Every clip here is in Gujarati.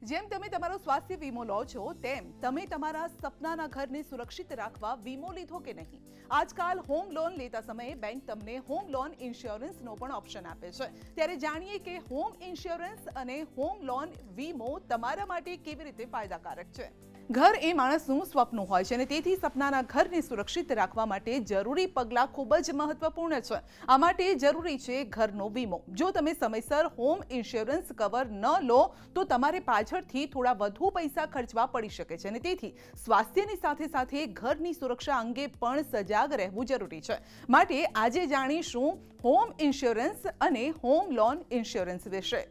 જેમ તમે તમારો સ્વાસ્થ્ય વીમો લો છો તેમ તમે તમારા સપનાના ઘરને સુરક્ષિત રાખવા વીમો લીધો કે નહીં? આજકાલ હોમ લોન લેતા સમયે બેંક તમને હોમ લોન ઇન્સ્યોરન્સનો પણ ઓપ્શન આપે છે। ત્યારે જાણીએ કે હોમ ઇન્સ્યોરન્સ અને હોમ લોન વીમો તમારા માટે કેવી રીતે ફાયદાકારક છે। ઘર એ માણસનું સ્વપ્ન હોય છે અને તેથી સપનાના ઘરને સુરક્ષિત રાખવા માટે જરૂરી પગલાં ખૂબ જ મહત્વપૂર્ણ છે। આ માટે જરૂરી છે ઘરનો વીમો। જો તમે સમયસર હોમ ઇન્સ્યોરન્સ કવર ન લો તો તમારે પાછળથી થોડા વધુ પૈસા ખર્ચવા પડી શકે છે અને તેથી સ્વાસ્થ્યની સાથે સાથે ઘરની સુરક્ષા અંગે પણ સજાગ રહેવું જરૂરી છે। માટે આજે જાણીશું હોમ ઇન્સ્યોરન્સ અને હોમ લોન ઇન્સ્યોરન્સ વિશે।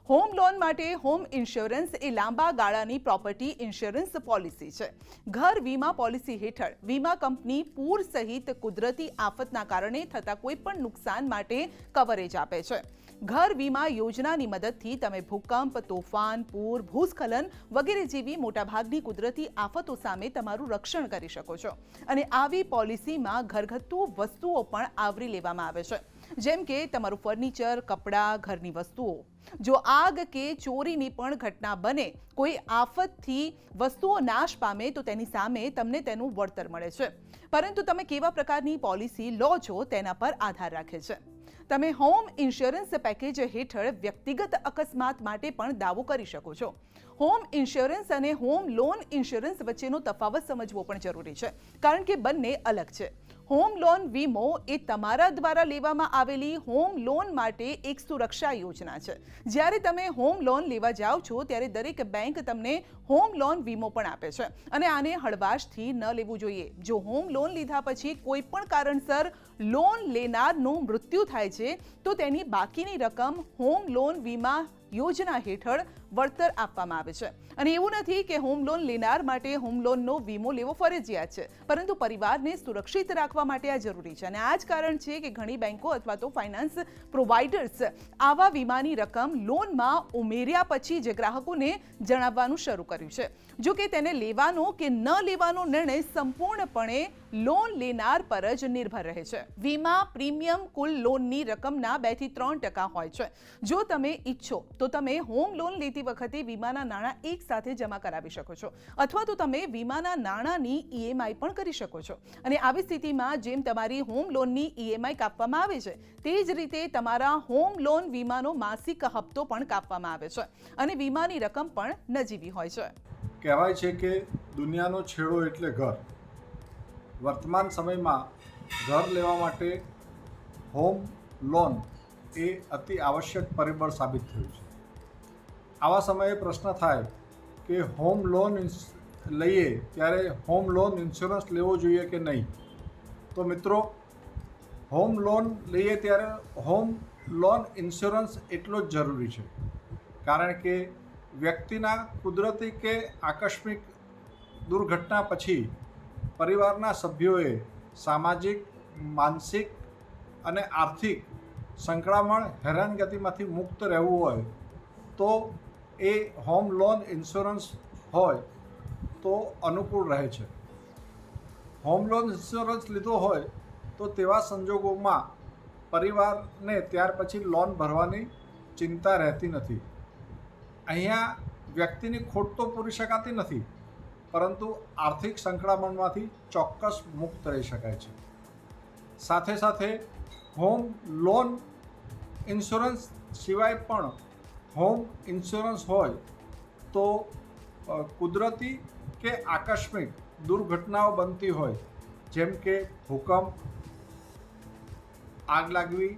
હોમ લોન માટે હોમ ઇન્સ્યોરન્સ એ લાંબા ગાળાની પ્રોપર્ટી ઇન્સ્યોરન્સ પોલિસી છે। ઘર વીમા પોલિસી હેઠળ વીમા કંપની પૂર સહિત કુદરતી આફતના કારણે થતા કોઈપણ નુકસાન માટે કવરેજ આપે છે। ઘર વીમા યોજનાની મદદથી તમે ભૂકંપ, તોફાન, પૂર, ભૂસ્ખલન વગેરે જેવી મોટાભાગની કુદરતી આફતો સામે તમારું રક્ષણ કરી શકો છો અને આવી પોલિસીમાં ઘરગથ્થુ વસ્તુઓ પણ આવરી લેવામાં આવે છે, જેમ કે તમારું ફર્નિચર, કપડાં, ઘરની વસ્તુઓ। જો આગ કે ચોરીની પણ ઘટના બને, કોઈ આફતથી વસ્તુઓ નાશ પામે તો તેની સામે તમને તેનું વળતર મળે છે, પરંતુ તમે કેવા પ્રકારની પોલિસી લો છો તેના પર આધાર રાખે છે। તમે હોમ ઇન્સ્યોરન્સ પેકેજ હેઠળ વ્યક્તિગત અકસ્માત માટે પણ દાવો કરી શકો છો। હોમ ઇન્સ્યોરન્સ અને હોમ લોન ઇન્સ્યોરન્સ વચ્ચેનો તફાવત સમજવો પણ જરૂરી છે, કારણ કે બંને અલગ છે। હોમ લોન વીમો એ તમારા દ્વારા લેવામાં આવેલી હોમ લોન માટે એક સુરક્ષા યોજના છે। જ્યારે તમે હોમ લોન લેવા જાઓ છો ત્યારે દરેક બેંક તમને હોમ લોન વીમો પણ આપે છે અને આને હળવાશથી ન લેવું જોઈએ। જો હોમ લોન લીધા પછી કોઈ પણ કારણસર લોન લેનારનું મૃત્યુ થાય છે તો તેની બાકીની રકમ હોમ લોન વીમા યોજના હેઠળ વળતર આપવામાં આવે છે। અને એવું નથી કે હોમ લોન લેનાર માટે હોમ લોનનો વીમો લેવો ફરજિયાત છે, પરંતુ પરિવારને સુરક્ષિત રાખવા માટે આ જરૂરી છે અને આ જ કારણ છે કે ઘણી બેંકો અથવા તો ફાઇનાન્સ પ્રોવાઇડર્સ આવા વીમાની રકમ લોનમાં ઉમેર્યા પછી જ ગ્રાહકોને જણાવવાનું શરૂ કર્યું છે। જો કે તેને લેવાનો કે ન લેવાનો નિર્ણય સંપૂર્ણપણે લોન લેનાર પર જ નિર્ભર રહે છે। વીમા પ્રીમિયમ કુલ લોનની રકમના 2 થી 3% હોય છે। જો તમે ઈચ્છો તો તમે હોમ લોન લેતી વખતે વીમાના નાણાં એક સાથે જમા કરાવી શકો છો અથવા તો તમે વીમાના નાણાંની ઈએમઆઈ પણ કરી શકો છો અને આવી સ્થિતિમાં જેમ તમારી હોમ લોનની ઈએમઆઈ કાપવામાં આવે છે તે જ રીતે તમારા હોમ લોન વીમાનો માસિક હપ્તો પણ કાપવામાં આવે છે અને વીમાની રકમ પણ નજીવી હોય છે। કહેવાય છે કે દુનિયાનો છેડો એટલે ઘર। વર્તમાન સમયમાં ઘર લેવા માટે હોમ લોન એ અતિ આવશ્યક પરિબળ સાબિત થયું છે। આવા સમયે પ્રશ્ન થાય કે હોમ લોન લઈએ ત્યારે હોમ લોન ઇન્સ્યોરન્સ લેવો જોઈએ કે નહીં? તો મિત્રો, હોમ લોન લઈએ ત્યારે હોમ લોન ઇન્સ્યોરન્સ એટલો જ જરૂરી છે, કારણ કે વ્યક્તિના કુદરતી કે આકસ્મિક દુર્ઘટના પછી પરિવારના સભ્યોએ સામાજિક, માનસિક અને આર્થિક સંકળામણ હેરાનગતિમાંથી મુક્ત રહેવું હોય તો એ હોમ લોન ઇન્સ્યોરન્સ હોય તો અનુકૂળ રહે છે। હોમ લોન ઇન્સ્યોરન્સ લીધો હોય તો તેવા સંજોગોમાં પરિવારને ત્યાર પછી લોન ભરવાની ચિંતા રહેતી નથી। અહીંયા વ્યક્તિની ખોટ તો પૂરી શકાતી નથી, પરંતુ આર્થિક સંકળામણમાંથી ચોક્કસ મુક્ત રહી શકાય છે। સાથે સાથે હોમ લોન ઇન્સ્યોરન્સ સિવાય પણ હોમ ઇન્સ્યોરન્સ હોય તો કુદરતી કે આકસ્મિક દુર્ઘટનાઓ બનતી હોય, જેમ કે ભૂકંપ, આગ લાગવી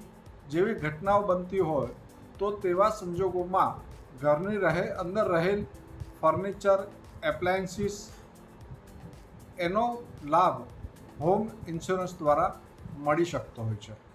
જેવી ઘટનાઓ બનતી હોય તો તેવા સંજોગોમાં ઘરની અંદર રહેલ ફર્નિચર, એપ્લાયન્સીસ એનો લાભ હોમ ઇન્સ્યોરન્સ દ્વારા મળી શકતો હોય છે।